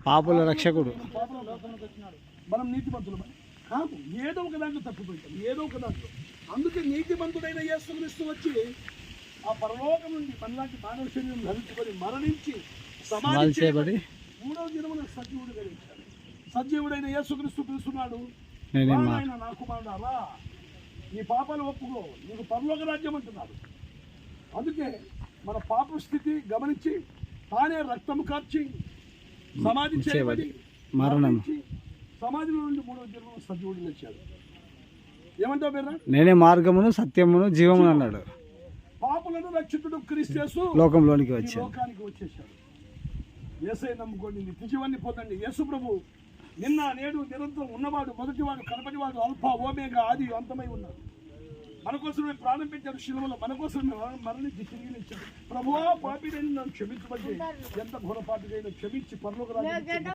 పాపుల రక్షకుడు. మనం నీతిమంతులు కాదు, ఏదో ఒక దాంట్లో తప్పిపోతాం, ఏదో ఒక దాంట్లో. అందుకే నీతిమంతుడైన యేసుక్రీస్తు వచ్చి ఆ పరలోకం నుండి మనలాంటి మానవ శరీరం ధరించుకొని మరణించి సమాధి చేయబడి 3వ దినమున సజీవుడు కలిగించాడు. సజీవుడైన యేసుక్రీస్తు పిలుస్తున్నాడు, నా కుమారుడు అలా నీ పాపాలు ఒప్పుకో, నీకు పరలోక రాజ్యం అంటున్నాడు. అందుకే మన పాప స్థితి గమనించి తానే రక్తము కార్చి సమాధి చేయబడి మరణించి సమాధిలో నుండి 3వ దినమున సజీవుడు లేచాడు. ఏమంటావు మీరు? నేనే మార్గమును సత్యమును జీవమును అన్నాడు. పాపులను రక్షితుడు క్రీస్తు యేసు లోకానికి వచ్చేసాడు. యేసయ్య నమ్ముకోండి, నిత్య జీవాన్ని పొందండి. యేసు ప్రభు నిన్న నేడు నిరంతరం ఉన్నవాడు, మొదటివాడు, కనపటివాడు, అల్ఫా ఓమేగా, ఆది అంతమై ఉన్నాడు. మన కోసమే ప్రాణం పెట్టాడు శిలువలో, మన కోసమే మరణించి తిరిగి లేచాడు. ప్రభువా పాపినైనా నన్ను క్షమించబట్టి ఎంత ఘోరపాటికైనా క్షమించి పరలోక రాజ్యం